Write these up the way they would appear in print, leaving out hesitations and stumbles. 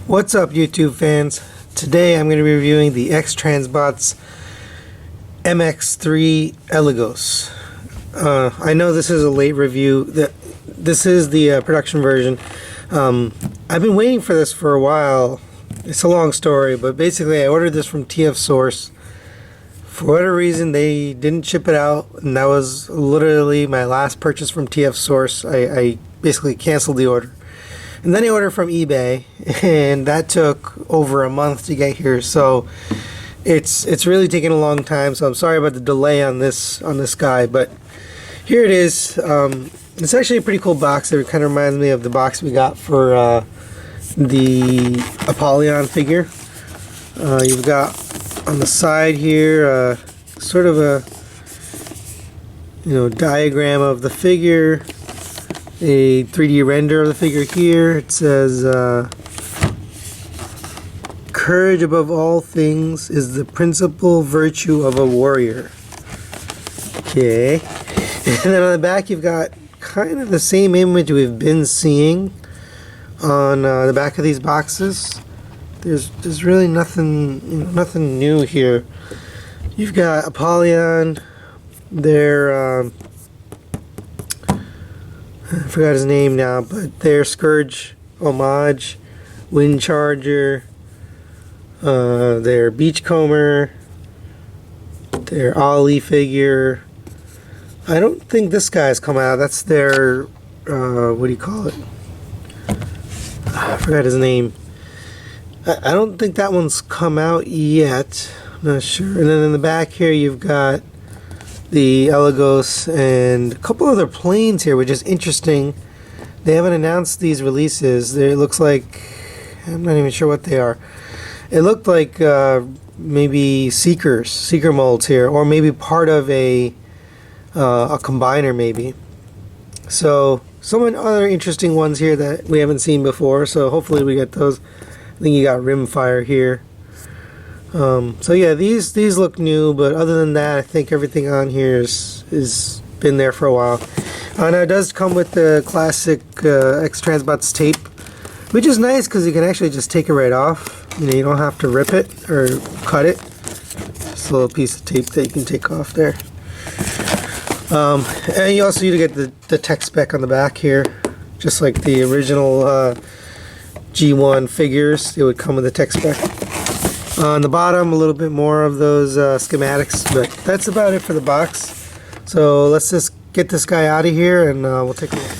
What's up, YouTube fans? Today I'm going to be reviewing the X-Transbots MX3 Eligos. I know this is a late review. This is the production version. I've been waiting for this for a while. It's a long story, but basically I ordered this from TF Source. For whatever reason, they didn't ship it out, and that was literally my last purchase from TF Source. I basically canceled the order. And then I ordered from eBay, and that took over a month to get here. So it's really taken a long time. So I'm sorry about the delay on this guy, but here it is. It's actually a pretty cool box. It kind of reminds me of the box we got for the Apollyon figure. You've got on the side here sort of a diagram of the figure. A 3D render of the figure here. It says, courage above all things is the principal virtue of a warrior. Okay. And then on the back you've got kind of the same image we've been seeing on the back of these boxes. There's really nothing, nothing new here. You've got Apollyon, their I forgot his name now, but their Scourge homage, Wind Charger, their Beachcomber, their Ollie figure. I don't think this guy's come out. That's their what do you call it? I forgot his name. I don't think that one's come out yet. I'm not sure. And then in the back here you've got the Eligos and a couple other planes here, which is interesting. They haven't announced these releases. It looks like, I'm not even sure what they are. It looked like maybe seeker molds here, or maybe part of a combiner maybe. So some other interesting ones here that we haven't seen before, so hopefully we get those. I think you got Rimfire here. So yeah, these look new, but other than that, I think everything on here is been there for a while. Now it does come with the classic X-Transbots tape, which is nice because you can actually just take it right off. You don't have to rip it or cut it. Just a little piece of tape that you can take off there. And you also need to get the tech spec on the back here, just like the original G1 figures. It would come with the tech spec. On the bottom, a little bit more of those schematics, but that's about it for the box. So let's just get this guy out of here and we'll take a look.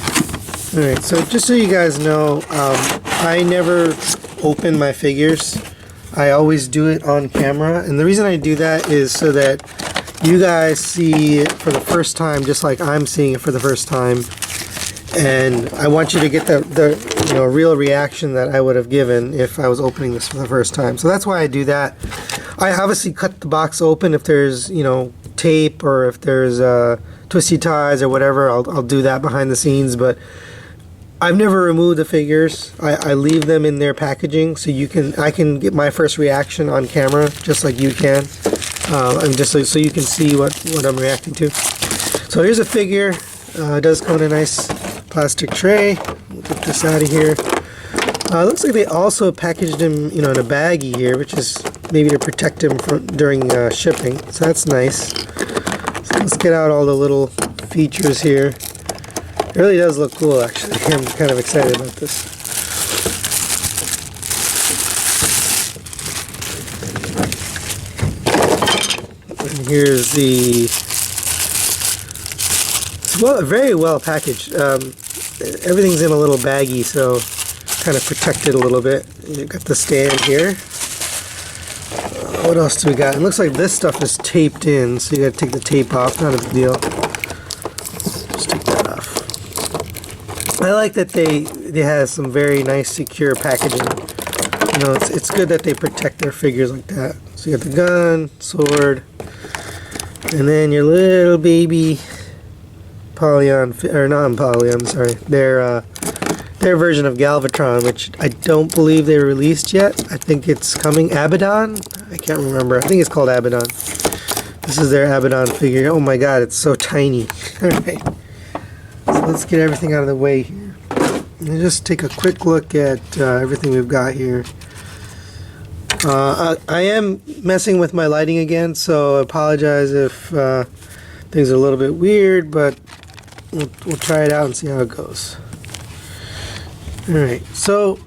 Alright, so just so you guys know, I never open my figures. I always do it on camera, and the reason I do that is so that you guys see it for the first time, just like I'm seeing it for the first time. And I want you to get the real reaction that I would have given if I was opening this for the first time. So that's why I do that. I obviously cut the box open if there's tape or if there's twisty ties or whatever. I'll do that behind the scenes. But I've never removed the figures. I leave them in their packaging so I can get my first reaction on camera just like you can, and just so you can see what I'm reacting to. So here's a figure. It does come in a nice plastic tray. We'll get this out of here. Looks like they also packaged him, in a baggie here, which is maybe to protect him during shipping. So that's nice. So let's get out all the little features here. It really does look cool, actually. I'm kind of excited about this. And here's the very well packaged. Everything's in a little baggie, so kind of protected a little bit. You've got the stand here. What else do we got? It looks like this stuff is taped in, so you got to take the tape off. Not a big deal. Just take that off. I like that they have some very nice, secure packaging. It's good that they protect their figures like that. So you got the gun, sword, and then your little baby Apollyon, or not Apollyon, sorry, their version of Galvatron, which I don't believe they released yet. I think it's coming. Abaddon? I can't remember. I think it's called Abaddon. This is their Abaddon figure. Oh my god, it's so tiny. Alright. So let's get everything out of the way here. And just take a quick look at everything we've got here. I am messing with my lighting again, so I apologize if things are a little bit weird, but we'll try it out and see how it goes. Alright, so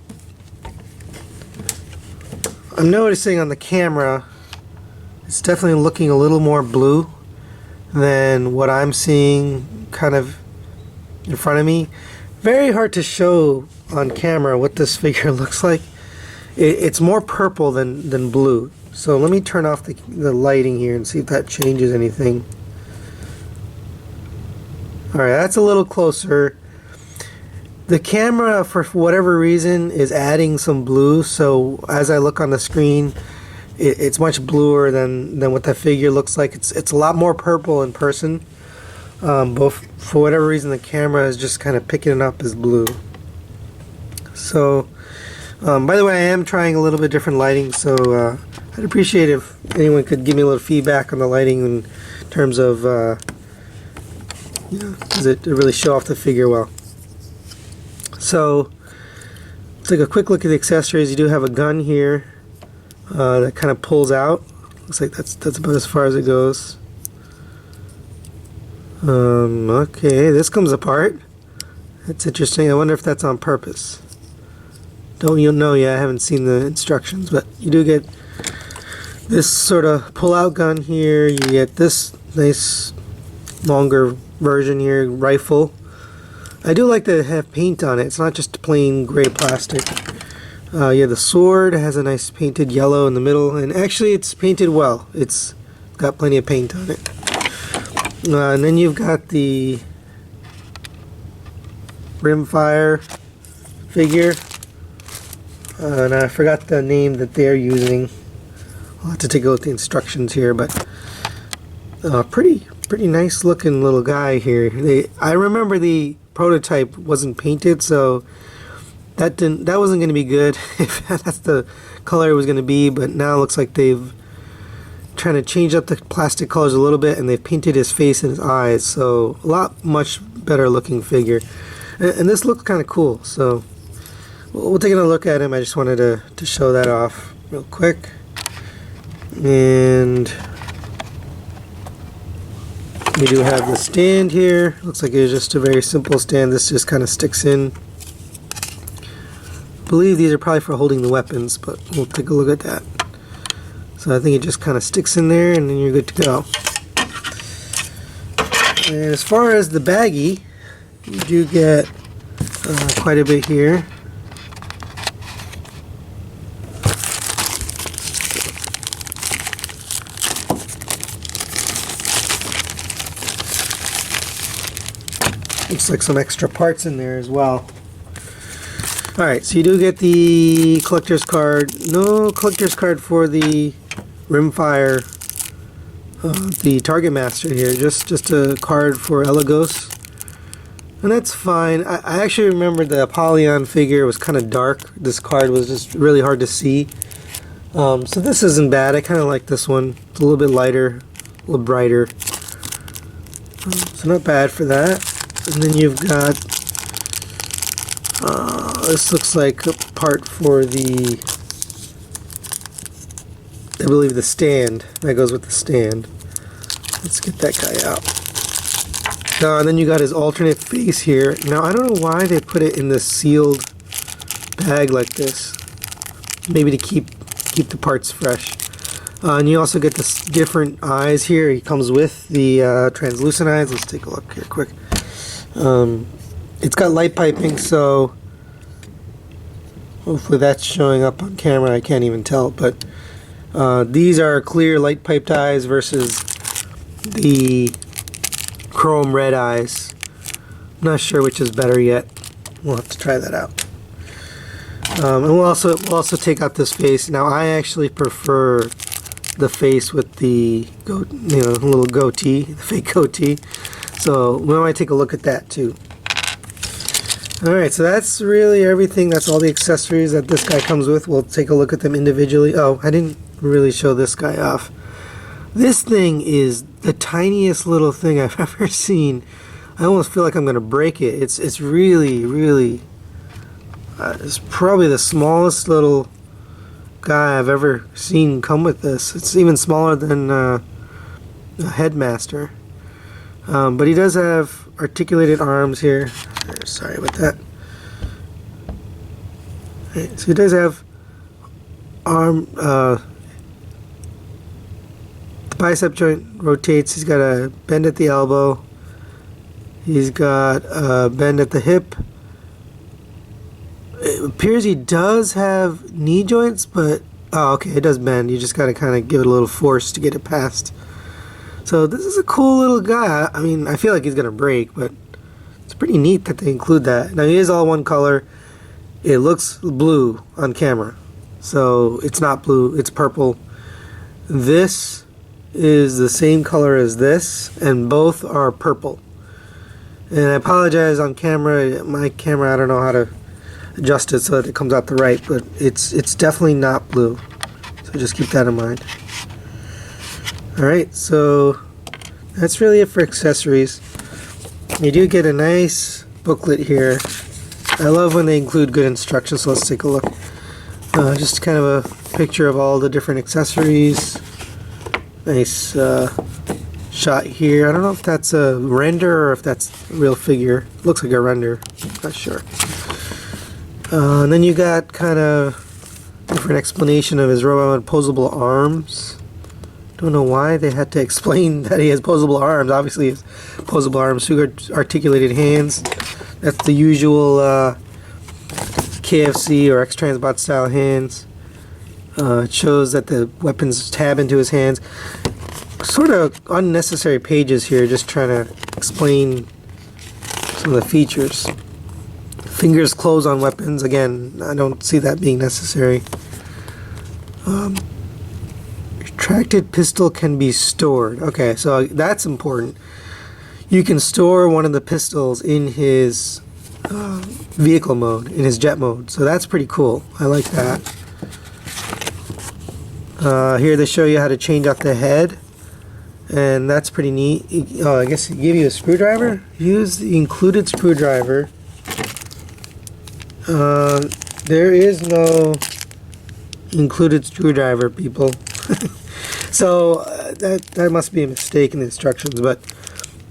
I'm noticing on the camera it's definitely looking a little more blue than what I'm seeing kind of in front of me. Very hard to show on camera what this figure looks like. It's more purple than blue. So let me turn off the lighting here and see if that changes anything. Alright, that's a little closer. The camera, for whatever reason, is adding some blue, so as I look on the screen, it's much bluer than what that figure looks like. It's a lot more purple in person. But for whatever reason, the camera is just kind of picking it up as blue. So, by the way, I am trying a little bit different lighting, so I'd appreciate if anyone could give me a little feedback on the lighting in terms of, does it really show off the figure well. So, let's take a quick look at the accessories. You do have a gun here that kind of pulls out. Looks like that's about as far as it goes. Okay, this comes apart. That's interesting. I wonder if that's on purpose. Don't you know yet? I haven't seen the instructions, but you do get this sort of pull-out gun here. You get this nice longer version here, rifle. I do like to have paint on it. It's not just plain gray plastic. Yeah, the sword has a nice painted yellow in the middle, and actually it's painted well. It's got plenty of paint on it. And then you've got the rimfire figure. And I forgot the name that they're using. I'll have to take a look at the instructions here, but pretty nice looking little guy here. I remember the prototype wasn't painted, so that wasn't going to be good if that's the color it was going to be, but now it looks like they've trying to change up the plastic colors a little bit, and they've painted his face and his eyes, so much better looking figure. And this looks kind of cool, so we'll take another look at him. I just wanted to show that off real quick. And we do have the stand here. Looks like it's just a very simple stand. This just kind of sticks in. I believe these are probably for holding the weapons, but we'll take a look at that. So I think it just kind of sticks in there and then you're good to go. And as far as the baggie, you do get quite a bit here. Looks like some extra parts in there as well. Alright, so you do get the collector's card. No collector's card for the rimfire, the Target Master here. Just a card for Eligos. And that's fine. I actually remember the Apollyon figure was kind of dark. This card was just really hard to see. So this isn't bad. I kind of like this one. It's a little bit lighter, a little brighter. So not bad for that. And then you've got, this looks like a part for the, I believe the stand. That goes with the stand. Let's get that guy out. And then you got his alternate face here. Now I don't know why they put it in this sealed bag like this. Maybe to keep the parts fresh. And you also get the different eyes here. He comes with the translucent eyes. Let's take a look here quick. It's got light piping, so hopefully that's showing up on camera. I can't even tell, but these are clear light piped eyes versus the chrome red eyes. I'm not sure which is better yet. We'll have to try that out. And we'll also take out this face. Now I actually prefer the face with the little goatee, the fake goatee. So we might take a look at that too. Alright, so that's really everything. That's all the accessories that this guy comes with. We'll take a look at them individually. Oh, I didn't really show this guy off. This thing is the tiniest little thing I've ever seen. I almost feel like I'm going to break it. It's really, really It's probably the smallest little guy I've ever seen come with this. It's even smaller than a headmaster. But he does have articulated arms here. Sorry about that. Right, so he does have arm. The bicep joint rotates. He's got a bend at the elbow. He's got a bend at the hip. It appears he does have knee joints, but oh, okay, it does bend. You just got to kind of give it a little force to get it past. So this is a cool little guy. I mean, I feel like he's gonna break, but it's pretty neat that they include that. Now he is all one color. It looks blue on camera, so it's not blue, it's purple. This is the same color as this, and both are purple. And I apologize on camera, my camera, I don't know how to adjust it so that it comes out the right, but it's definitely not blue. So just keep that in mind. Alright, so that's really it for accessories. You do get a nice booklet here. I love when they include good instructions, so let's take a look. Just kind of a picture of all the different accessories. Nice shot here. I don't know if that's a render or if that's a real figure. Looks like a render, not sure. And then you got kind of different explanation of his robot opposable arms. Don't know why they had to explain that he has posable arms. Obviously, he has posable arms, two articulated hands. That's the usual KFC or X-Transbot style hands. It shows that the weapons tab into his hands. Sort of unnecessary pages here, just trying to explain some of the features. Fingers close on weapons. Again, I don't see that being necessary. Retracted pistol can be stored. Okay, so that's important. You can store one of the pistols in his vehicle mode, in his jet mode. So that's pretty cool. I like that. Here they show you how to change out the head, and that's pretty neat. Oh, I guess he gave you a screwdriver. Use the included screwdriver. There is no included screwdriver, people. So that must be a mistake in the instructions, but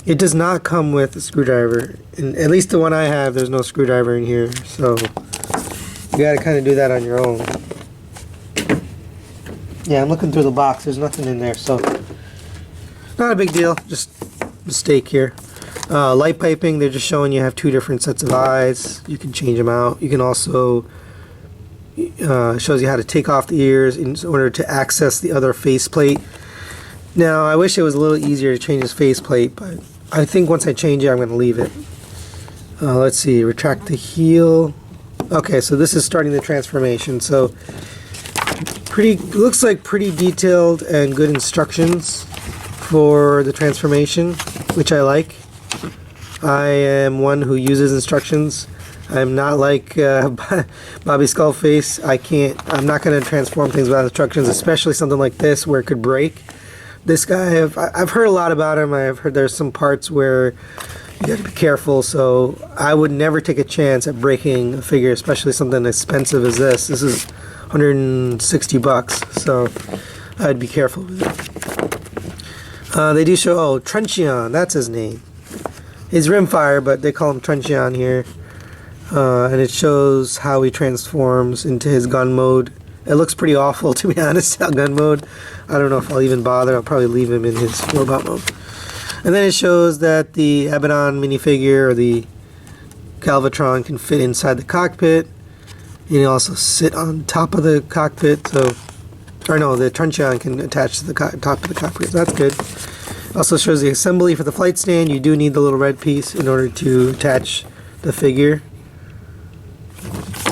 it does not come with a screwdriver. And at least the one I have, there's no screwdriver in here, so you gotta kind of do that on your own. Yeah, I'm looking through the box, there's nothing in there, so not a big deal, just mistake here. Light piping, they're just showing you have two different sets of eyes. You can change them out. You can also shows you how to take off the ears in order to access the other faceplate. Now, I wish it was a little easier to change his faceplate, but I think once I change it, I'm going to leave it. Let's see, retract the heel. Okay, so this is starting the transformation. So, looks like pretty detailed and good instructions for the transformation, which I like. I am one who uses instructions. I'm not like Bobby Skullface. I'm not going to transform things without instructions, especially something like this where it could break. This guy, I've heard a lot about him. I've heard there's some parts where you got to be careful, so I would never take a chance at breaking a figure, especially something as expensive as this. This is 160 bucks, so I'd be careful with it. They do show, Truncheon, that's his name. He's Rimfire, but they call him Truncheon here. And it shows how he transforms into his gun mode. It looks pretty awful, to be honest, how gun mode. I don't know if I'll even bother. I'll probably leave him in his robot mode. And then it shows that the Abaddon minifigure, or the Galvatron, can fit inside the cockpit. And he also sit on top of the cockpit. The Truncheon can attach to the top of the cockpit. So that's good. Also shows the assembly for the flight stand. You do need the little red piece in order to attach the figure.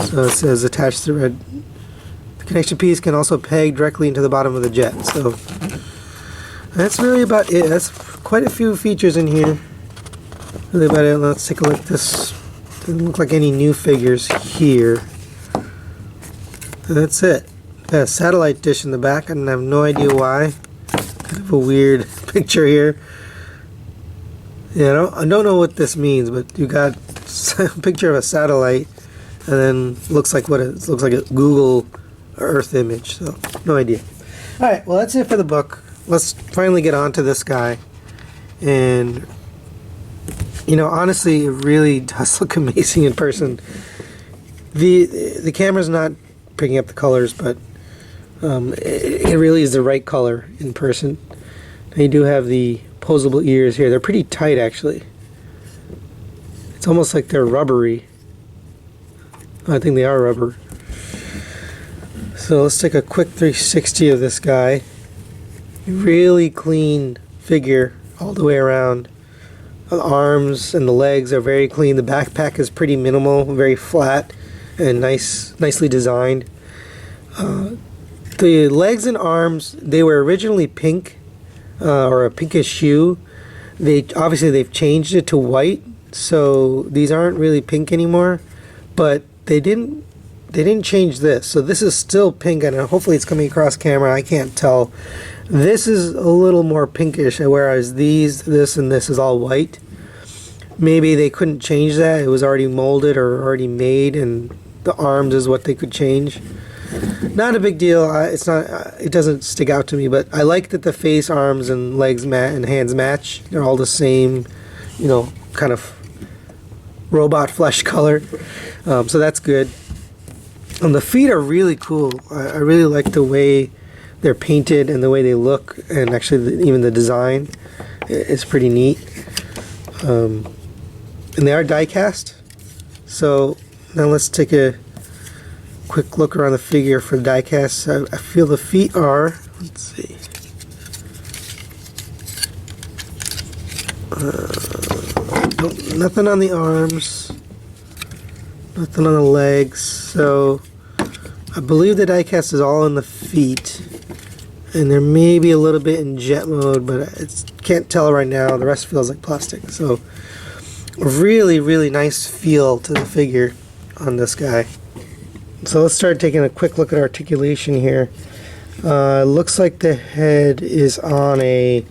So it says attach the red. The connection piece can also peg directly into the bottom of the jet. So that's really about it. That's quite a few features in here. Really about it. Let's take a look at this. Doesn't look like any new figures here. And that's it. Got a satellite dish in the back, and I have no idea why. Kind of a weird picture here. Yeah, I don't know what this means, but you got a picture of a satellite and then looks like looks like a Google Earth image. So no idea. All right, well that's it for the book. Let's finally get on to this guy, and you know, honestly, it really does look amazing in person. The camera's not picking up the colors, but it really is the right color in person. Now you do have the posable ears here. They're pretty tight, actually. It's almost like they're rubbery. I think they are rubber. So let's take a quick 360 of this guy. Really clean figure all the way around. The arms and the legs are very clean. The backpack is pretty minimal, very flat and nicely designed. The legs and arms, they were originally pink, or a pinkish hue. Obviously they've changed it to white, so these aren't really pink anymore. But they didn't change this, so this is still pink, and hopefully it's coming across camera. I can't tell. This is a little more pinkish, whereas this and this is all white. Maybe they couldn't change that. It was already molded or already made, and the arms is what they could change. Not a big deal. It's not. It doesn't stick out to me, but I like that the face, arms, and legs and hands match. They're all the same, you know, kind of robot flesh color. So that's good. And the feet are really cool. I really like the way they're painted and the way they look, and actually even the design is pretty neat. And they are die cast. So now let's take a quick look around the figure for the die cast. I feel the feet are, let's see, nothing on the arms, nothing on the legs. So I believe the die cast is all in the feet, and there may be a little bit in jet mode, but I can't tell right now. The rest feels like plastic. So a really nice feel to the figure on this guy. So let's start taking a quick look at articulation here. Looks like the head is on a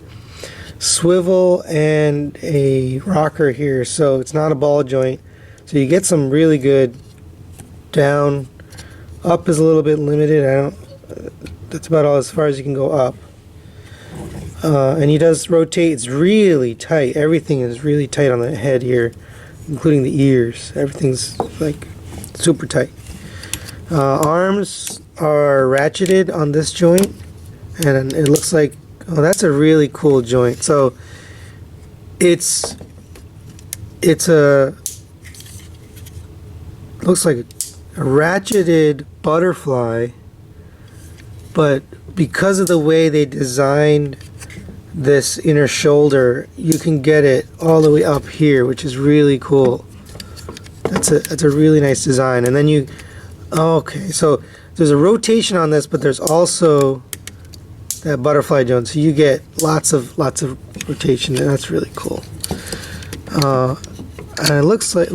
swivel and a rocker here, so it's not a ball joint. So you get some really good down. Up is a little bit limited. That's about all as far as you can go up. And he does rotate. It's really tight. Everything is really tight on the head here, including the ears. Everything's like super tight. Arms are ratcheted on this joint, and it looks like, oh, that's a really cool joint. So it's a, looks like a ratcheted butterfly, but because of the way they designed this inner shoulder, you can get it all the way up here, which is really cool. That's a really nice design. And then you, okay, so there's a rotation on this, but there's also that butterfly joint, so you get lots of rotation, and that's really cool. And it looks like,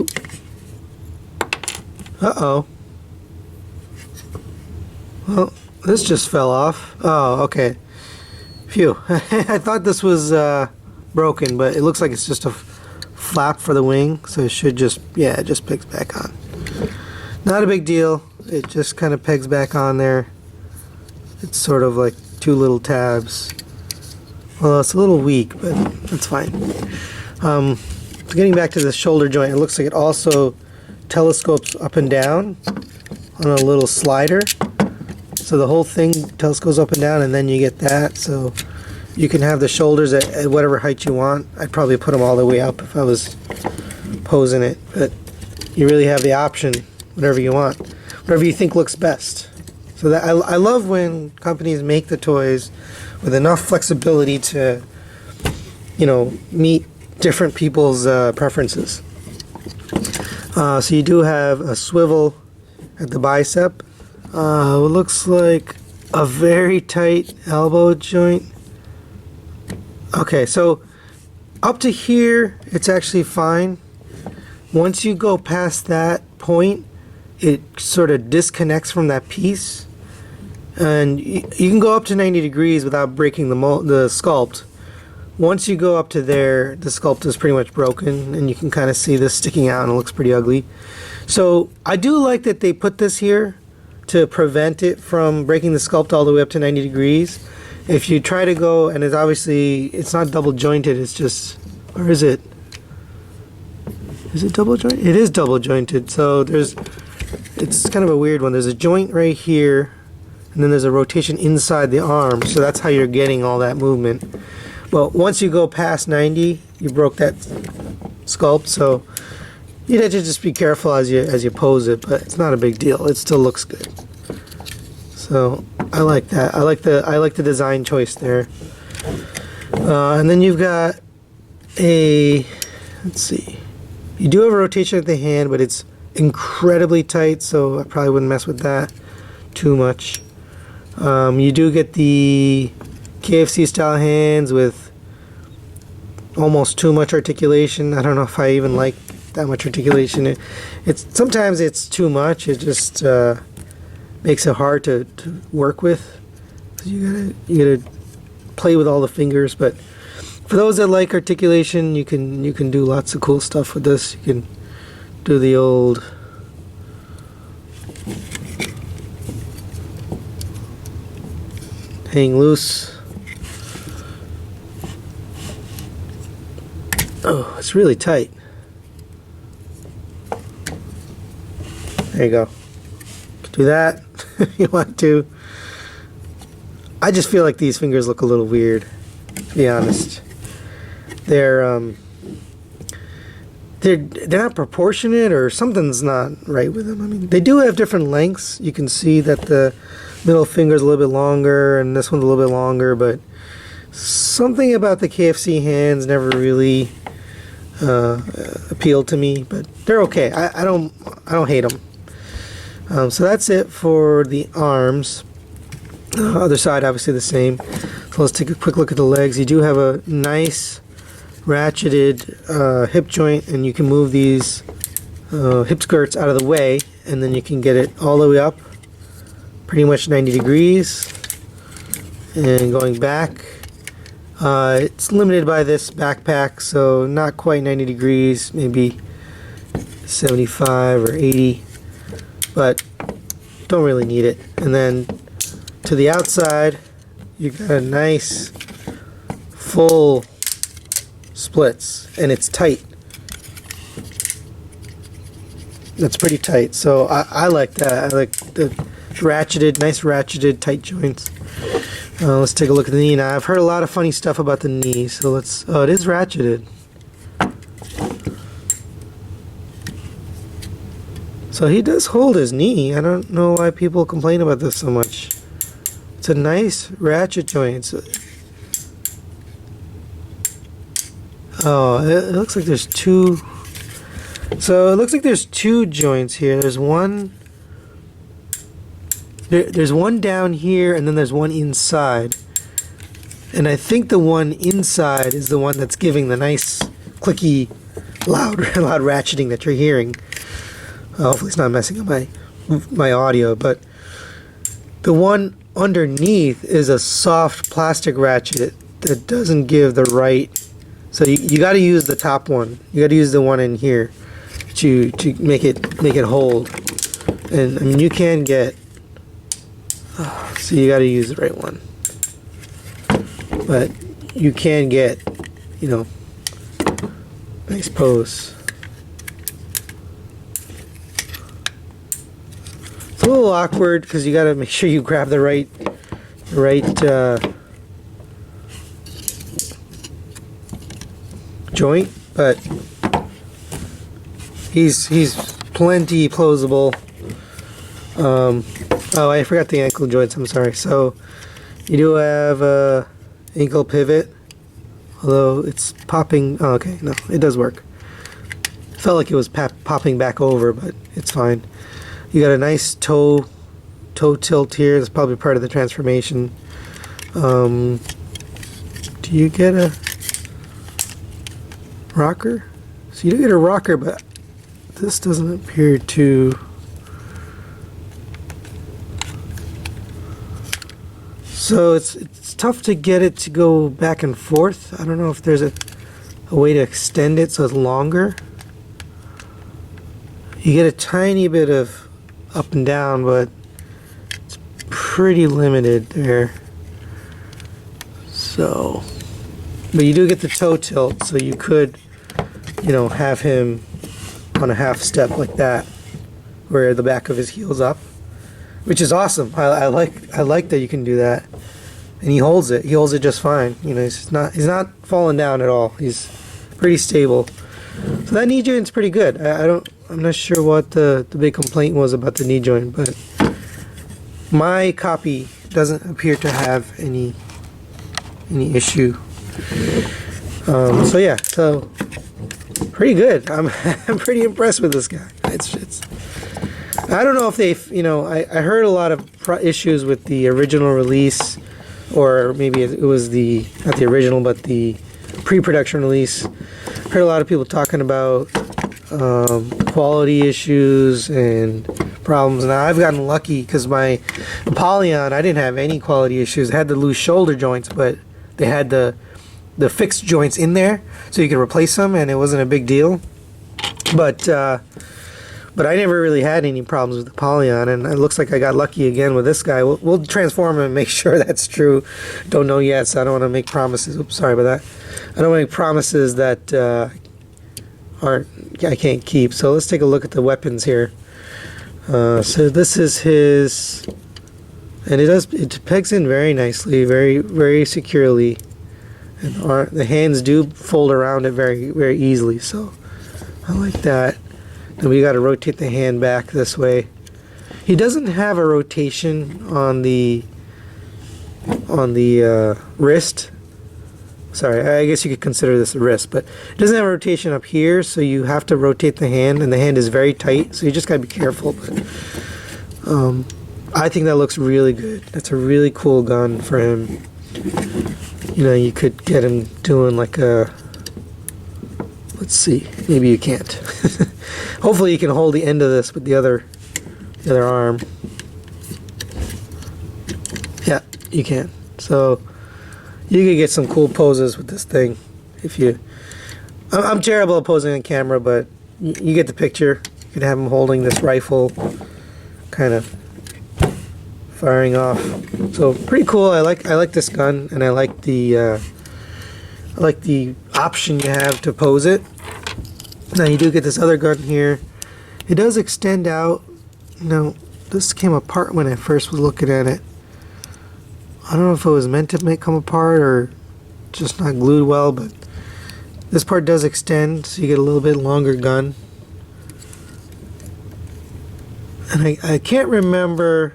well, this just fell off. Oh, okay. Phew. I thought this was broken, but it looks like it's just a flap for the wing, so it should just, yeah, it just pegs back on. Not a big deal. It just kind of pegs back on there. It's sort of like two little tabs. Well, it's a little weak, but that's fine. So getting back to the shoulder joint, it looks like it also telescopes up and down on a little slider. So the whole thing telescopes up and down, and then you get that. So you can have the shoulders at whatever height you want. I'd probably put them all the way up if I was posing it, but you really have the option, whatever you want, whatever you think looks best. So that I love when companies make the toys with enough flexibility to, you know, meet different people's preferences. So you do have a swivel at the bicep. It looks like a very tight elbow joint. Okay, so up to here it's actually fine. Once you go past that point, it sort of disconnects from that piece, and you can go up to 90 degrees without breaking the sculpt. Once you go up to there, the sculpt is pretty much broken, and you can kind of see this sticking out, and it looks pretty ugly. So I do like that they put this here to prevent it from breaking the sculpt all the way up to 90 degrees. If you try to go, and it's not double jointed, it's just, or is it? Is it double jointed? It is double jointed. So it's kind of a weird one. There's a joint right here, and then there's a rotation inside the arm. So that's how you're getting all that movement. But once you go past 90, you broke that sculpt. So you have to just be careful as you pose it, but it's not a big deal. It still looks good. So I like that. I like the design choice there. And then you've got let's see. You do have a rotation at the hand, but it's incredibly tight, so I probably wouldn't mess with that too much. You do get the KFC style hands with almost too much articulation. I don't know if I even like that much articulation. Sometimes it's too much. It just makes it hard to work with. You gotta play with all the fingers. But for those that like articulation, you can do lots of cool stuff with this. You can do the old hang loose. Oh, it's really tight. There you go. Do that if you want to. I just feel like these fingers look a little weird, to be honest. They're not proportionate, or something's not right with them. I mean, they do have different lengths. You can see that the middle finger is a little bit longer and this one's a little bit longer, but something about the KFC hands never really appealed to me. But they're okay. I don't hate them. So that's it for the arms. Other side, obviously the same. So let's take a quick look at the legs. You do have a nice ratcheted hip joint, and you can move these hip skirts out of the way, and then you can get it all the way up pretty much 90 degrees. And going back, it's limited by this backpack, so not quite 90 degrees, maybe 75 or 80, but don't really need it. And then to the outside, you got a nice full splits, and it's tight. That's pretty tight, so I like that. I like the nice ratcheted tight joints. Let's take a look at the knee now. I've heard a lot of funny stuff about the knee, so oh, it is ratcheted. So he does hold his knee. I don't know why people complain about this so much. It's a nice ratchet joint. Oh, it looks like there's two. So it looks like there's two joints here. There's one. There's one down here, and then there's one inside. And I think the one inside is the one that's giving the nice, clicky, loud ratcheting that you're hearing. Hopefully, it's not messing up my audio. But the one underneath is a soft plastic ratchet that doesn't give the right. So you got to use the top one. You got to use the one in here to make it hold. And I mean, you can get. So you got to use the right one. But you can get, nice pose. It's a little awkward because you got to make sure you grab the right joint, but he's plenty plausible. Oh, I forgot the ankle joints. I'm sorry. So you do have a ankle pivot, although it's popping. Oh, okay, no, it does work. Felt like it was popping back over, but it's fine. You got a nice toe tilt here. That's probably part of the transformation. Do you get a rocker? So you do get a rocker, but this doesn't appear to. So it's tough to get it to go back and forth. I don't know if there's a way to extend it so it's longer. You get a tiny bit of up and down, but it's pretty limited there. So, but you do get the toe tilt, so you could, you know, have him on a half step like that, where the back of his heel's up, which is awesome. I like that you can do that. And he holds it. He holds it just fine. You know, he's not falling down at all. He's pretty stable. So that knee joint's pretty good. I'm not sure what the big complaint was about the knee joint, but my copy doesn't appear to have any issue. So yeah, so pretty good. I'm pretty impressed with this guy. It's I don't know if they've, you know, I heard a lot of issues with the original release, or maybe it was not the original, but the pre-production release. Heard a lot of people talking about quality issues and problems. Now I've gotten lucky because my Apollyon, I didn't have any quality issues. I had the loose shoulder joints, but they had the fixed joints in there, so you could replace them, and it wasn't a big deal. But I never really had any problems with the Apollyon, and it looks like I got lucky again with this guy. We'll transform him and make sure that's true. Don't know yet, so I don't want to make promises. Oops, sorry about that. I don't want to make promises that I can't keep. So let's take a look at the weapons here. So this is his, and it pegs in very nicely, very, very securely, and the hands do fold around it very, very easily. So I like that. Then we got to rotate the hand back this way. He doesn't have a rotation on the wrist. Sorry, I guess you could consider this a wrist, but it doesn't have a rotation up here, so you have to rotate the hand, and the hand is very tight, so you just gotta be careful. But I think that looks really good. That's a really cool gun for him. You know, you could get him doing like a, let's see, maybe you can't. Hopefully you can hold the end of this with the other arm. Yeah, you can. So you can get some cool poses with this thing. I'm terrible at posing on camera, but you get the picture. You can have him holding this rifle, kind of firing off. So pretty cool. I like this gun, and I like the option you have to pose it. Now you do get this other gun here. It does extend out. You know, this came apart when I first was looking at it. I don't know if it was meant to come apart or just not glued well, but this part does extend, so you get a little bit longer gun. And I can't remember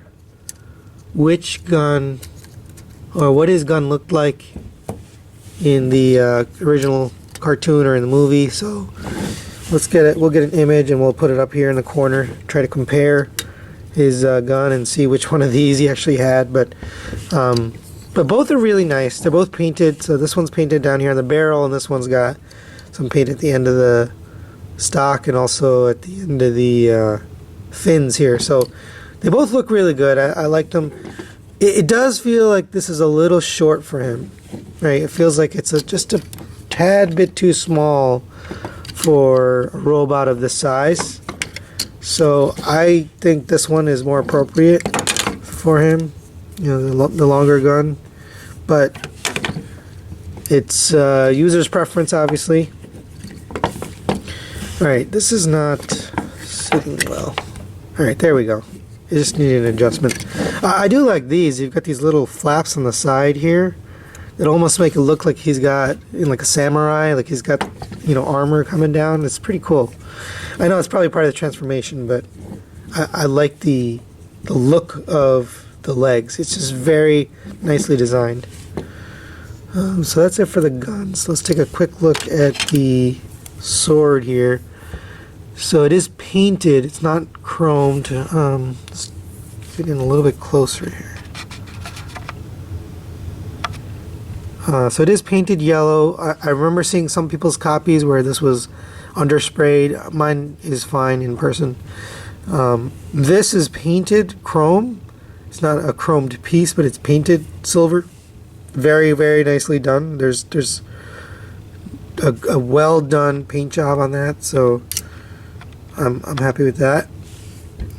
which gun or what his gun looked like in the original cartoon or in the movie, so let's get it. We'll get an image and we'll put it up here in the corner, try to compare his gun and see which one of these he actually had. But both are really nice. They're both painted. So this one's painted down here on the barrel, and this one's got some paint at the end of the stock and also at the end of the fins here. So they both look really good. I like them. It does feel like this is a little short for him, right? It feels like it's just a tad bit too small for a robot of this size. So I think this one is more appropriate for him, you know, the longer gun, but it's user's preference, obviously. Alright, this is not sitting well. Alright, there we go. It just needed an adjustment. I do like these. You've got these little flaps on the side here that almost make it look like he's got, like a samurai, like he's got, you know, armor coming down. It's pretty cool. I know it's probably part of the transformation, but I like the look of the legs. It's just very nicely designed. So that's it for the guns. Let's take a quick look at the sword here. So it is painted. It's not chromed. Let's get in a little bit closer here. So it is painted yellow. I remember seeing some people's copies where this was undersprayed. Mine is fine in person. This is painted chrome. It's not a chromed piece, but it's painted silver. Very, very nicely done. There's a well done paint job on that. So I'm happy with that.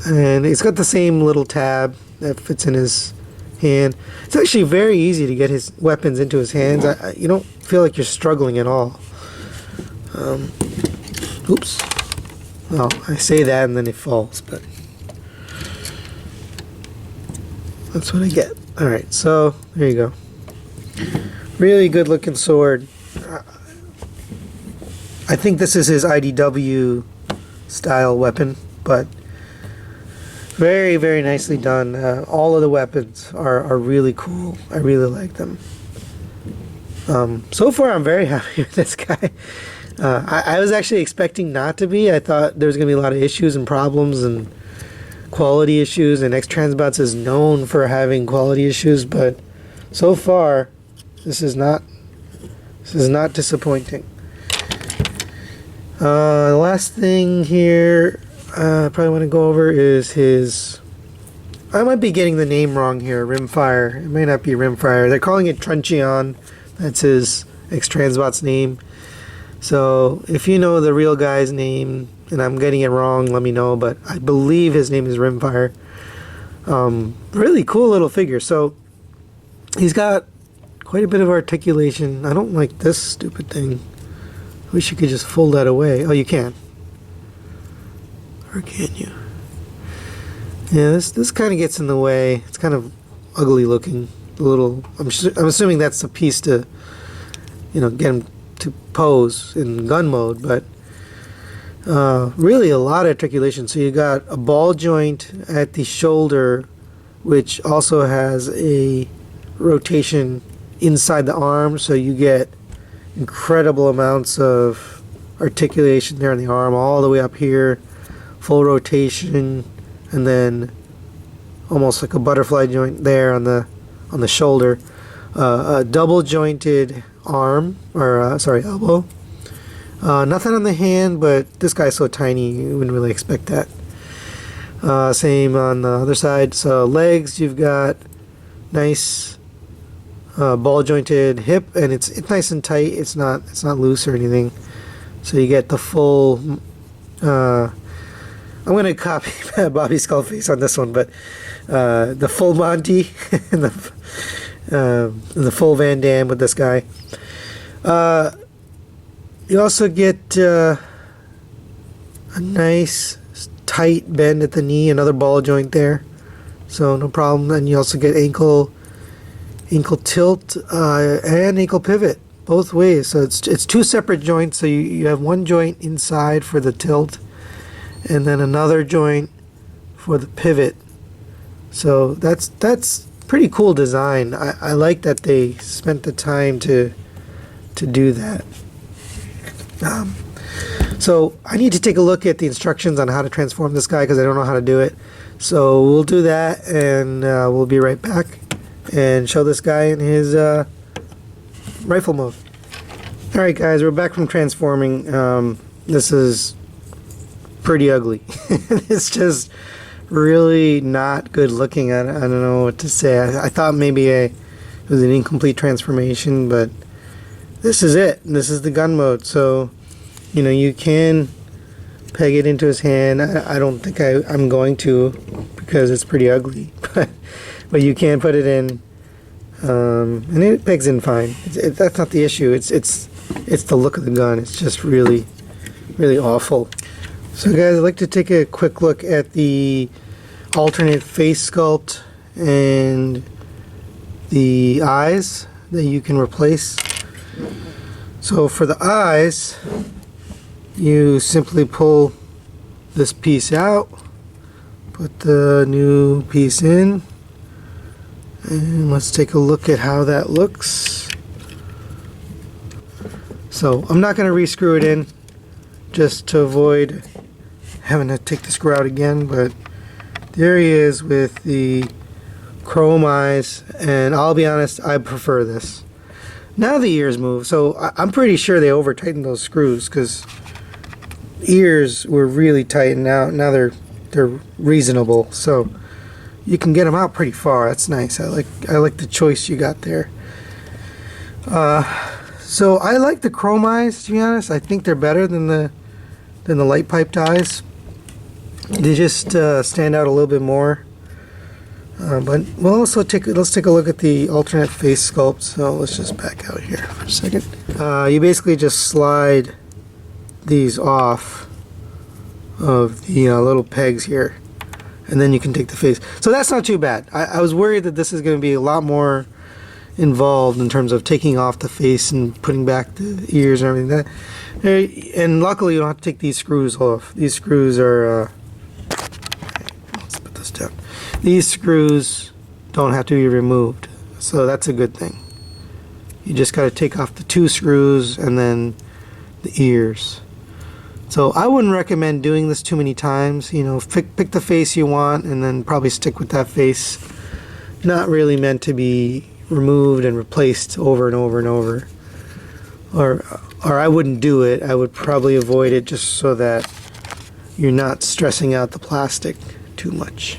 And it's got the same little tab that fits in his hand. It's actually very easy to get his weapons into his hands. You don't feel like you're struggling at all. Oops. Well, I say that and then it falls, but that's what I get. Alright, so there you go. Really good looking sword. I think this is his IDW style weapon, but very, very nicely done. All of the weapons are really cool. I really like them. So far, I'm very happy with this guy. I was actually expecting not to be. I thought there was going to be a lot of issues and problems and quality issues, and X-Transbots is known for having quality issues, but so far, this is not disappointing. The last thing here I probably want to go over is his, I might be getting the name wrong here, Rimfire. It may not be Rimfire. They're calling it Truncheon. That's his X-Transbot's name. So if you know the real guy's name and I'm getting it wrong, let me know, but I believe his name is Rimfire. Really cool little figure. So he's got quite a bit of articulation. I don't like this stupid thing. I wish you could just fold that away. Oh, you can. Or can you? Yeah, this kind of gets in the way. It's kind of ugly looking. A little. I'm assuming that's the piece to, you know, get him to pose in gun mode. But really, a lot of articulation. So you got a ball joint at the shoulder, which also has a rotation inside the arm. So you get incredible amounts of articulation there in the arm, all the way up here, full rotation, and then almost like a butterfly joint there on the shoulder. A double jointed arm, or sorry, elbow. Nothing on the hand, but this guy's so tiny you wouldn't really expect that. Same on the other side. So legs, you've got nice ball jointed hip, and it's nice and tight. It's not loose or anything. So you get the full. I'm going to copy Bobby Skullface on this one, but the full Monty and the full Van Damme with this guy. You also get a nice tight bend at the knee, another ball joint there, so no problem. And you also get ankle tilt and ankle pivot both ways. So it's two separate joints. So you have one joint inside for the tilt, and then another joint for the pivot. So that's pretty cool design. I like that they spent the time to do that. So I need to take a look at the instructions on how to transform this guy because I don't know how to do it. So we'll do that, and we'll be right back and show this guy in his rifle mode. Alright guys, we're back from transforming. This is pretty ugly. It's just really not good looking. I don't know what to say. I thought maybe it was an incomplete transformation, but this is it. This is the gun mode. So, you know, you can peg it into his hand. I don't think I'm going to because it's pretty ugly. But you can put it in, and it pegs in fine. That's not the issue. It's the look of the gun. It's just really, really awful. So guys, I'd like to take a quick look at the alternate face sculpt and the eyes that you can replace. So for the eyes, you simply pull this piece out, put the new piece in, and let's take a look at how that looks. So I'm not going to re-screw it in just to avoid having to take the screw out again, but there he is with the chrome eyes, and I'll be honest, I prefer this. Now the ears move, so I'm pretty sure they over tightened those screws because ears were really tight, and now they're reasonable, so you can get them out pretty far. That's nice. I like the choice you got there. So I like the chrome eyes, to be honest. I think they're better than the light piped eyes. They just stand out a little bit more. But we'll also let's take a look at the alternate face sculpt. So let's just back out here for a second. You basically just slide these off of the little pegs here, and then you can take the face. So that's not too bad. I was worried that this is going to be a lot more involved in terms of taking off the face and putting back the ears and everything. And luckily you don't have to take these screws off. These screws are let's put this down. These screws don't have to be removed, so that's a good thing. You just got to take off the 2 screws and then the ears. So I wouldn't recommend doing this too many times. You know, pick the face you want and then probably stick with that face. Not really meant to be removed and replaced over and over and over. Or I wouldn't do it. I would probably avoid it just so that you're not stressing out the plastic too much.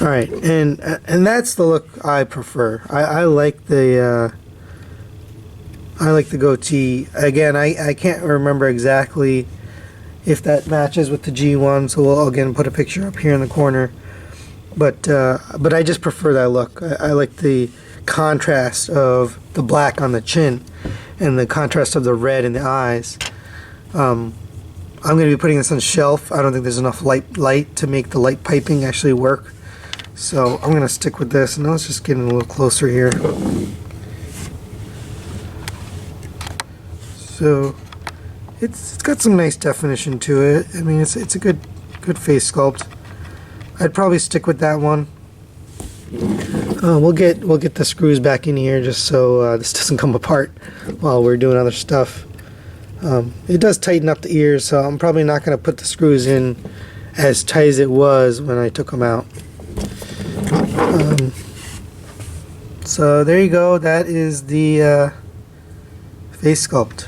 Alright, and that's the look I prefer. I like the goatee. Again, I can't remember exactly if that matches with the G1, so we'll again put a picture up here in the corner. But I just prefer that look. I like the contrast of the black on the chin and the contrast of the red in the eyes. I'm going to be putting this on a shelf. I don't think there's enough light to make the light piping actually work. So I'm going to stick with this, and let's just get in a little closer here. So it's got some nice definition to it. I mean, it's a good face sculpt. I'd probably stick with that one. We'll get the screws back in here just so this doesn't come apart while we're doing other stuff. It does tighten up the ears, so I'm probably not going to put the screws in as tight as it was when I took them out. So there you go. That is the face sculpt.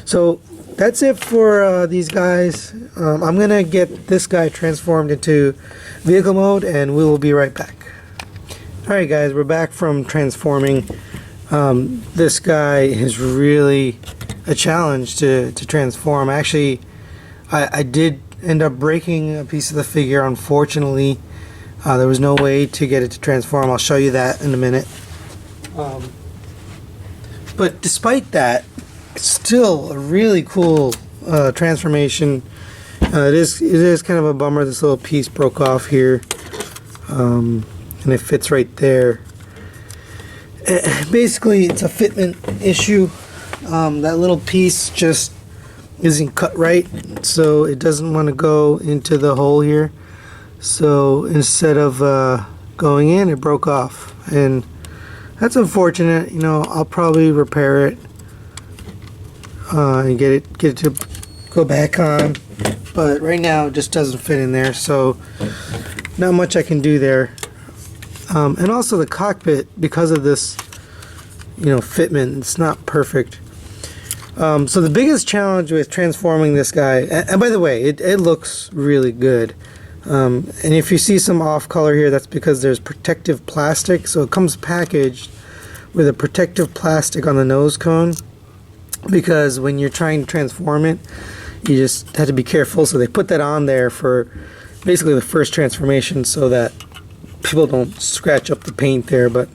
So that's it for these guys. I'm gonna get this guy transformed into vehicle mode, and we will be right back. Alright guys, we're back from transforming. This guy is really a challenge to transform. Actually, I did end up breaking a piece of the figure, unfortunately. There was no way to get it to transform. I'll show you that in a minute. But despite that, it's still a really cool transformation. It is kind of a bummer this little piece broke off here, and it fits right there. Basically, it's a fitment issue. That little piece just isn't cut right, so it doesn't want to go into the hole here. So instead of going in, it broke off, and that's unfortunate. You know, I'll probably repair it and get it to go back on, but right now it just doesn't fit in there, so not much I can do there. And also the cockpit, because of this, you know, fitment, it's not perfect. So the biggest challenge with transforming this guy, and by the way, it looks really good. And if you see some off color here, that's because there's protective plastic. So it comes packaged with a protective plastic on the nose cone, because when you're trying to transform it, you just have to be careful. So they put that on there for basically the first transformation so that people don't scratch up the paint there, but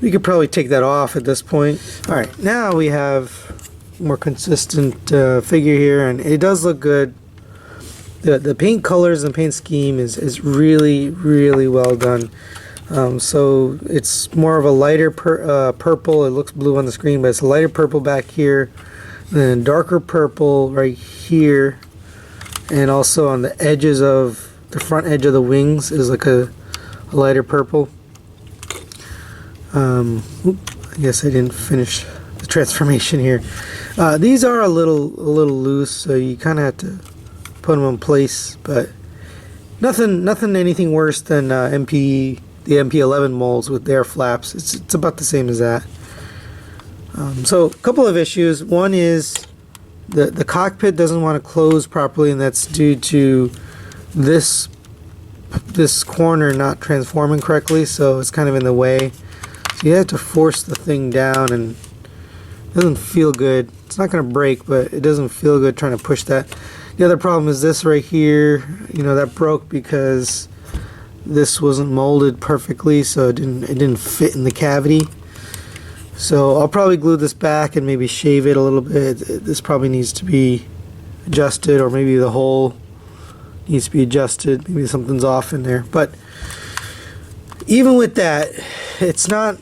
we could probably take that off at this point. Alright, now we have more consistent figure here, and it does look good. The paint colors and paint scheme is really well done. So it's more of a lighter purple. It looks blue on the screen, but it's a lighter purple back here, then darker purple right here, and also on the edges of the front edge of the wings is like a lighter purple. I guess I didn't finish the transformation here. These are a little loose, so you kind of have to put them in place, but anything worse than the MP11 molds with their flaps. It's about the same as that. So a couple of issues. One is the cockpit doesn't want to close properly, and that's due to this corner not transforming correctly, so it's kind of in the way. So you have to force the thing down, and it doesn't feel good. it's not going to break, but it doesn't feel good trying to push that. The other problem is this right here, you know, that broke because this wasn't molded perfectly, so it didn't fit in the cavity. So I'll probably glue this back and maybe shave it a little bit. This probably needs to be adjusted, or maybe the hole needs to be adjusted. Maybe something's off in there. But even with that, it's not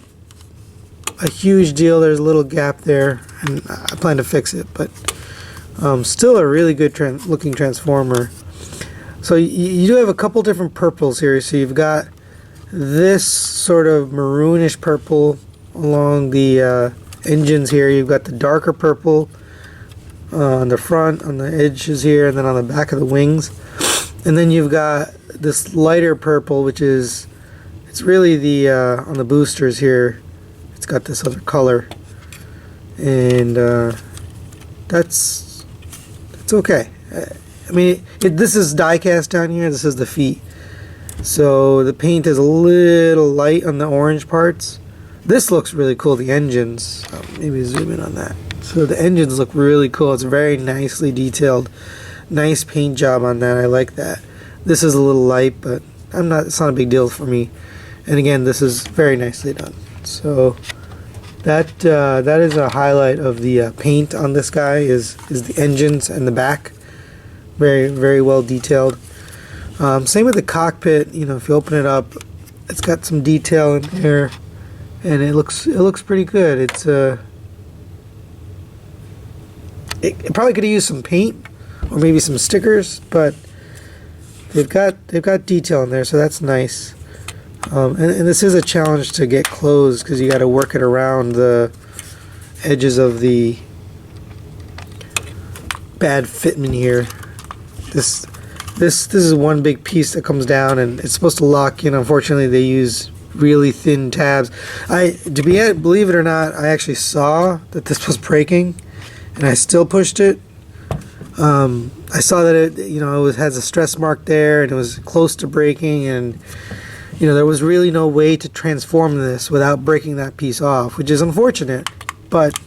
a huge deal. There's a little gap there, and I plan to fix it. But still a really good looking transformer. So you do have a couple different purples here. So you've got this sort of maroonish purple along the engines here. You've got the darker purple on the front, on the edges here, and then on the back of the wings. And then you've got this lighter purple, which is, it's really the on the boosters here. It's got this other color, and it's okay. I mean, this is die cast down here. This is the feet, so the paint is a little light on the orange parts. This looks really cool. The engines, maybe zoom in on that. So the engines look really cool. It's very nicely detailed. Nice paint job on that. I like that. This is a little light, but it's not a big deal for me. And again, this is very nicely done. So that is a highlight of the paint on this guy is the engines and the back. Very, very well detailed. Same with the cockpit. You know, if you open it up, it's got some detail in there, and it looks pretty good. It's it probably could have used some paint or maybe some stickers, but they've got detail in there, so that's nice. And this is a challenge to get closed because you got to work it around the edges of the bad fitment here. This is one big piece that comes down, and it's supposed to lock in. Unfortunately, they use really thin tabs. Believe it or not, I actually saw that this was breaking, and I still pushed it. I saw that it has a stress mark there, and it was close to breaking, and there was really no way to transform this without breaking that piece off, which is unfortunate. But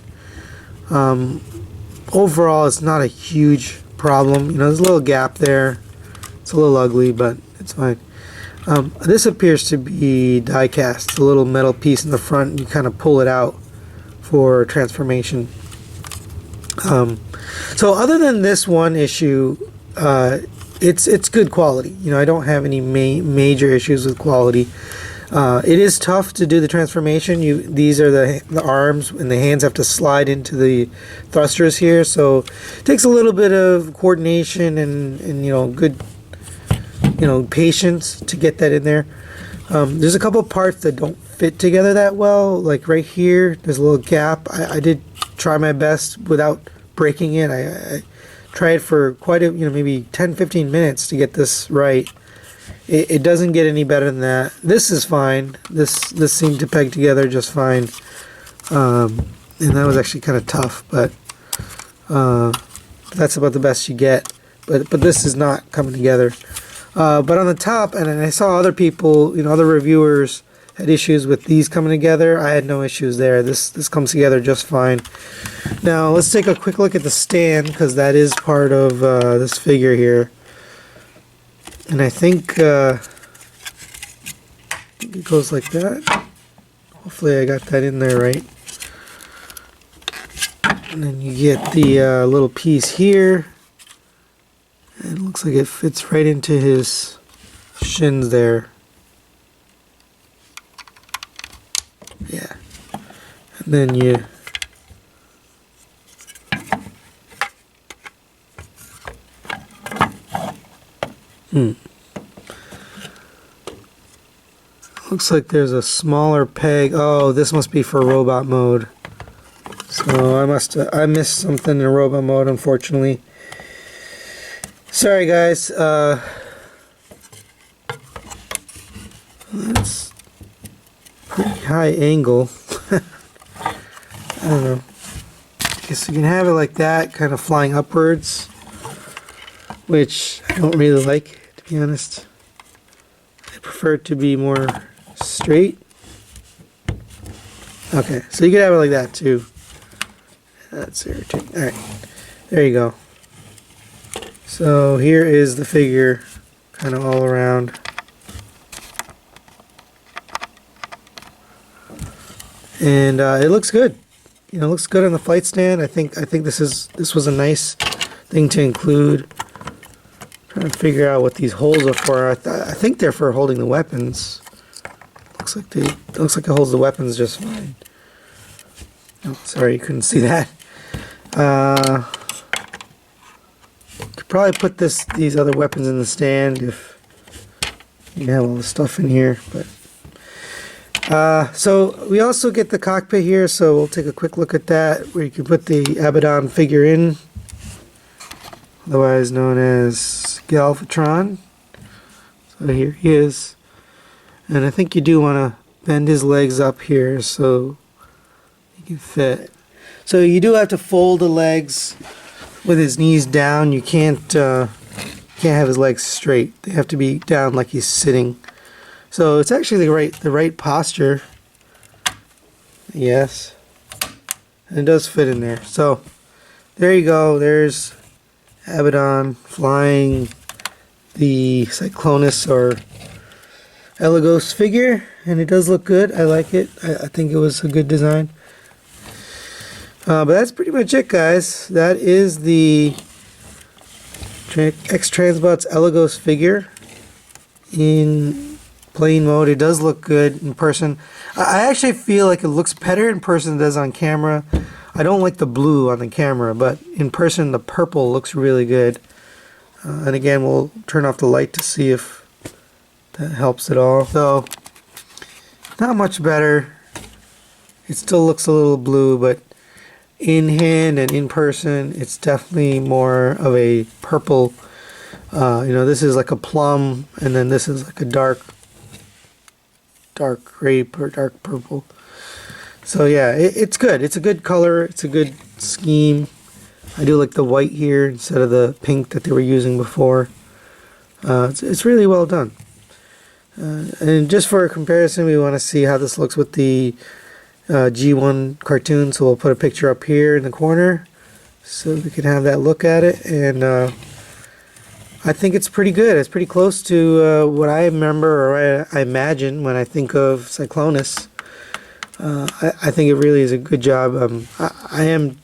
overall, it's not a huge problem. There's a little gap there. It's a little ugly, but it's fine. This appears to be die cast. It's a little metal piece in the front. You kind of pull it out for transformation. So other than this one issue, it's good quality. I don't have any major issues with quality. It is tough to do the transformation. These are the arms, and the hands have to slide into the thrusters here, so it takes a little bit of coordination and good patience to get that in there. There's a couple parts that don't fit together that well. Like right here, there's a little gap. I did try my best without breaking it. I tried for quite maybe 10-15 minutes to get this right. It doesn't get any better than that. This is fine. This seemed to peg together just fine, and that was actually kind of tough, but that's about the best you get. But this is not coming together. But on the top, and I saw other people, other reviewers had issues with these coming together. I had no issues there. This comes together just fine. Now let's take a quick look at the stand, because that is part of this figure here. And I think it goes like that. Hopefully I got that in there right. And then you get the little piece here. And it looks like it fits right into his shins there. Yeah. And then you looks like there's a smaller peg. Oh, this must be for robot mode. So I missed something in robot mode, unfortunately. Sorry guys. That's pretty high angle. I don't know. I guess you can have it like that, kind of flying upwards, which I don't really like, to be honest. I prefer it to be more straight. Okay, so you can have it like that too. That's irritating. Alright, there you go. So here is the figure, kind of all around. And it looks good. You know, it looks good on the flight stand. I think this was a nice thing to include. Trying to figure out what these holes are for. I think they're for holding the weapons. Looks like it holds the weapons just fine. Oh, sorry, you couldn't see that. Could probably put these other weapons in the stand if you have all the stuff in here. But so we also get the cockpit here, so we'll take a quick look at that, where you can put the Abaddon figure in, otherwise known as Galvatron. So here he is, and I think you do want to bend his legs up here so he can fit. So you do have to fold the legs with his knees down. You can't have his legs straight. They have to be down like he's sitting. So it's actually the right posture. Yes, and it does fit in there. So there you go. There's Abaddon flying the Cyclonus or Eligos figure, and it does look good. I like it. I think it was a good design. But that's pretty much it, guys. That is the X-Transbots Eligos figure in plane mode. It does look good in person. I actually feel like it looks better in person than it does on camera. I don't like the blue on the camera, but in person the purple looks really good. And again, we'll turn off the light to see if that helps at all. So, not much better. It still looks a little blue, but in hand and in person, it's definitely more of a purple. You know, this is like a plum, and then this is like a dark grape or dark purple. So yeah, it's good. It's a good color. It's a good scheme. I do like the white here instead of the pink that they were using before. It's really well done. And just for a comparison, we want to see how this looks with the G1 cartoon, so we'll put a picture up here in the corner so we can have that look at it. And I think it's pretty good. It's pretty close to what I remember or I imagine when I think of Cyclonus. I think it really is a good job. I am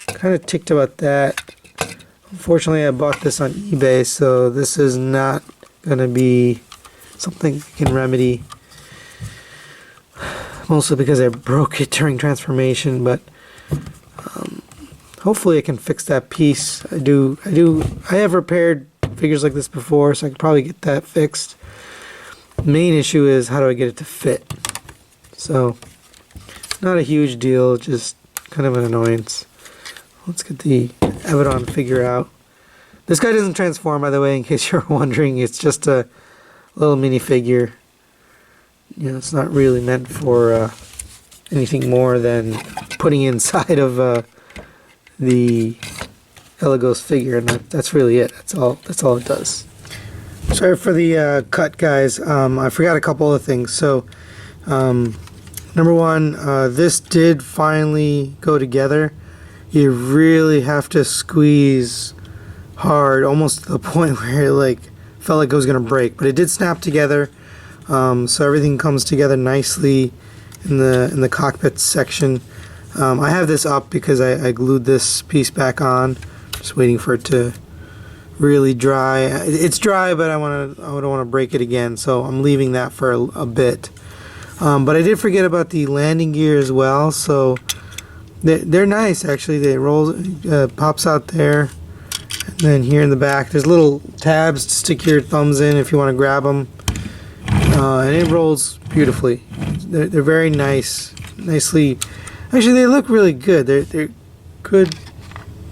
kind of ticked about that. Unfortunately, I bought this on eBay, so this is not going to be something I can remedy. Mostly because I broke it during transformation, but hopefully I can fix that piece. I have repaired figures like this before, so I could probably get that fixed. The main issue is how do I get it to fit? So, not a huge deal, just kind of an annoyance. Let's get the Abaddon figure out. This guy doesn't transform, by the way, in case you're wondering. It's just a little mini figure. You know, it's not really meant for anything more than putting inside of the Eligos figure, and that's really it. That's all it does. Sorry for the cut, guys. I forgot a couple of things. So, number one, this did finally go together. You really have to squeeze hard, almost to the point where it like felt like it was gonna break, but it did snap together. So everything comes together nicely in the cockpit section. I have this up because I glued this piece back on, just waiting for it to really dry. It's dry, but I don't want to break it again, so I'm leaving that for a bit. But I did forget about the landing gear as well. So they're nice, actually. They roll, pops out there, and then here in the back there's little tabs to stick your thumbs in if you want to grab them. And it rolls beautifully. They're very nice, nicely. Actually, they look really good. They're good,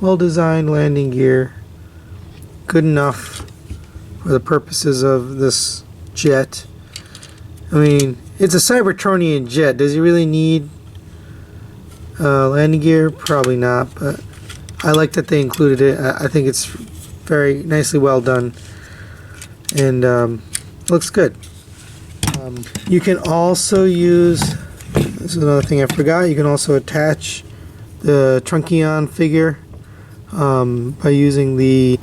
well-designed landing gear. Good enough for the purposes of this jet. I mean, it's a Cybertronian jet. Does he really need landing gear? Probably not. But I like that they included it. I think it's very nicely well done, and looks good. You can also use, this is another thing I forgot, you can also attach the Truncheon figure by using the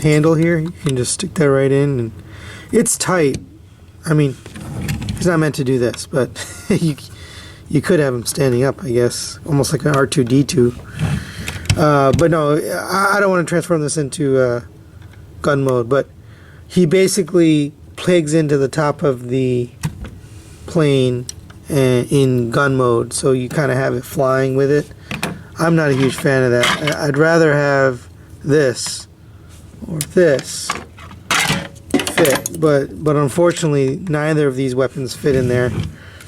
handle here. You can just stick that right in, and it's tight. I mean, it's not meant to do this, but you could have him standing up, I guess, almost like an R2-D2. But no, I don't want to transform this into gun mode, but he basically pegs into the top of the plane in gun mode, so you kind of have it flying with it. I'm not a huge fan of that. I'd rather have this or this fit, but unfortunately neither of these weapons fit in there,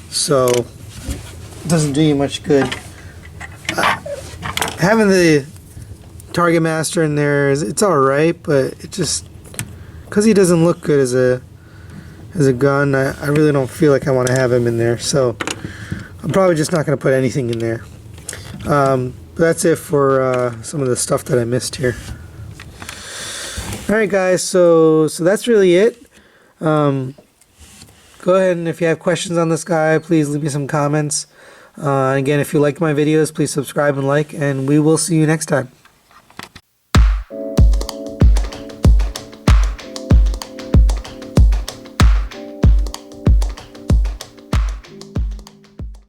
so it doesn't do you much good. Having the Target Master in there it's alright, but it just, because he doesn't look good as a gun, I really don't feel like I want to have him in there, so I'm probably just not going to put anything in there. But that's it for some of the stuff that I missed here. Alright guys, so that's really it. Go ahead, and if you have questions on this guy, please leave me some comments. Again, if you like my videos, please subscribe and like, and we will see you next time.